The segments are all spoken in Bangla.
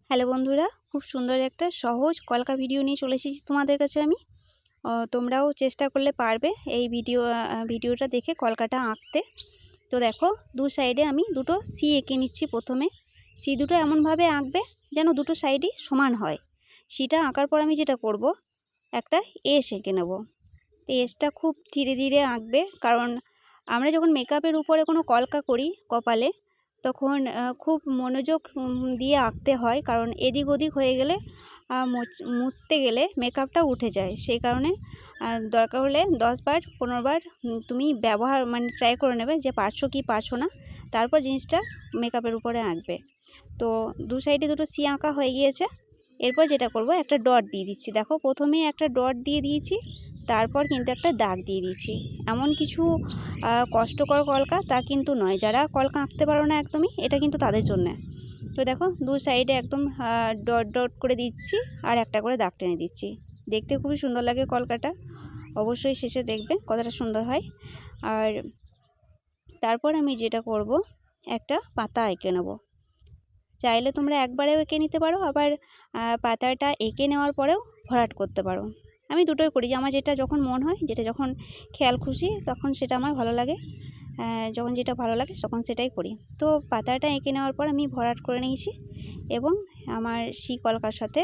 হ্যালো বন্ধুরা, খুব সুন্দর একটা সহজ কলকা ভিডিও নিয়ে চলে এসেছি তোমাদের কাছে আমি। তোমরাও চেষ্টা করলে পারবে এই ভিডিওটা দেখে কলকাটা আঁকতে। তো দেখো, দু সাইডে আমি দুটো সি এঁকে নিচ্ছি। প্রথমে সি দুটো এমনভাবে আঁকবে যেন দুটো সাইডই সমান হয়। সিটা আঁকার পর আমি যেটা করব, একটা এস এঁকে নেব। এসটা খুব ধীরে ধীরে আঁকবে, কারণ আমরা যখন মেকআপের উপরে কোনো কলকা করি কপালে, তখন খুব মনোযোগ দিয়ে আঁকতে হয়, কারণ এদিক ওদিক হয়ে গেলে মুছতে গেলে মেকআপটা উঠে যায়। সেই কারণে দরকার হলে 10 বার 15 বার তুমি ট্রাই করে নেবে যে পারছো কি পারছো না, তারপর জিনিসটা মেকআপের উপরে আঁকবে। তো দু সাইডে দুটো সি আঁকা হয়ে গিয়েছে। এরপর যেটা করব, একটা ডট দিয়ে দিচ্ছি। দেখো, প্রথমেই একটা ডট দিয়ে দিয়েছি, তারপর কিন্তু একটা দাগ দিয়ে দিয়েছি। এমন কিছু কষ্টকর কলকা তা কিন্তু নয়। যারা কলকা আঁকতে পারো না একদমই, এটা কিন্তু তাদের জন্য। তো দেখো, দু সাইডে একদম ডট ডট করে দিচ্ছি আর একটা করে দাগ টেনে দিচ্ছি। দেখতে খুবই সুন্দর লাগে কলকাটা। অবশ্যই শেষে দেখবে কতটা সুন্দর হয়। আর তারপর আমি যেটা করব, একটা পাতা এঁকে নেব। চাইলে তোমরা একবারেও এঁকে নিতে পারো, আবার পাতাটা এঁকে নেওয়ার পরেও ভরাট করতে পারো। আমি দুটোই করি, আমার যেটা যখন মন হয়, যেটা যখন খেয়াল খুশি, তখন সেটা আমার ভালো লাগে। যখন যেটা ভালো লাগে তখন সেটাই করি। তো পাতাটা এঁকে নেওয়ার পর আমি ভরাট করে নিয়েছি এবং আমার কলকার সাথে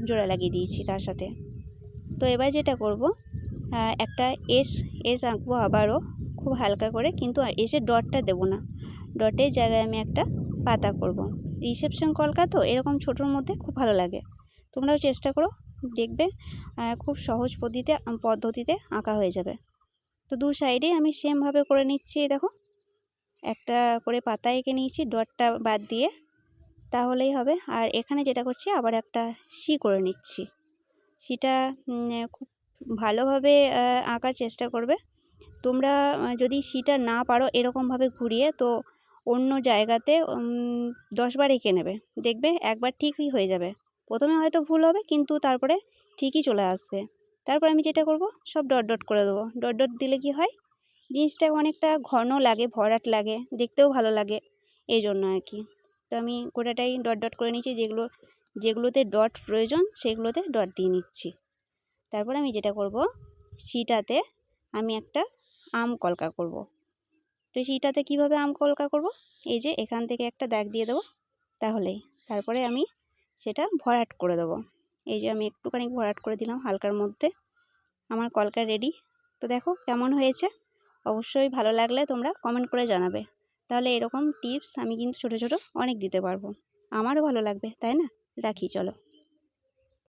জোড়া লাগিয়ে দিয়েছি তার সাথে। তো এবার যেটা করব, একটা এস আঁকবো আবারও খুব হালকা করে, কিন্তু এসের ডটটা দেবো না। ডটের জায়গায় আমি একটা পাতা করব। রিসেপশন কলকা তো এরকম ছোটোর মধ্যে খুব ভালো লাগে। তোমরাও চেষ্টা করো, দেখবে খুব সহজ পদ্ধতিতে আঁকা হয়ে যাবে। তো দু সাইডে আমি সেমভাবে করে নিচ্ছি। দেখো, একটা করে পাতা এঁকে নিয়েছি ডটটা বাদ দিয়ে, তাহলেই হবে। আর এখানে যেটা করছি, আবার একটা সি করে নিচ্ছি। সিটা খুব ভালোভাবে আঁকার চেষ্টা করবে। তোমরা যদি সিটা না পারো এরকমভাবে ঘুরিয়ে, তো অন্য জায়গাতে 10 বার এঁকে নেবে, দেখবে একবার ঠিকই হয়ে যাবে। প্রথমে হয়তো ভুল হবে, কিন্তু তারপরে ঠিকই চলে আসবে। তারপর আমি যেটা করব, সব ডট ডট করে দেবো। ডট ডট দিলে কি হয়, জিনিসটা অনেকটা ঘন লাগে, ভরাট লাগে, দেখতেও ভালো লাগে, এই জন্য আর কি। তো আমি গোটাটাই ডট ডট করে নিচ্ছি। যেগুলোতে ডট প্রয়োজন সেগুলোতে ডট দিয়ে নিচ্ছি। তারপর আমি যেটা করব, সিটাতে আমি একটা আম কলকা করব। তো সিটাতে কীভাবে আম কলকা করব, এই যে এখান থেকে একটা দাগ দিয়ে দেবো, তাহলেই। তারপরে আমি সেটা ভরাট করে দেবো। এই যে আমি একটুখানি ভরাট করে দিলাম হালকার মধ্যে, আমার কলকা রেডি। তো দেখো কেমন হয়েছে। অবশ্যই ভালো লাগলে তোমরা কমেন্ট করে জানাবে। তাহলে এরকম টিপস আমি কিন্তু ছোটো ছোটো অনেক দিতে পারবো, আমারও ভালো লাগবে, তাই না? রাখি, চলো।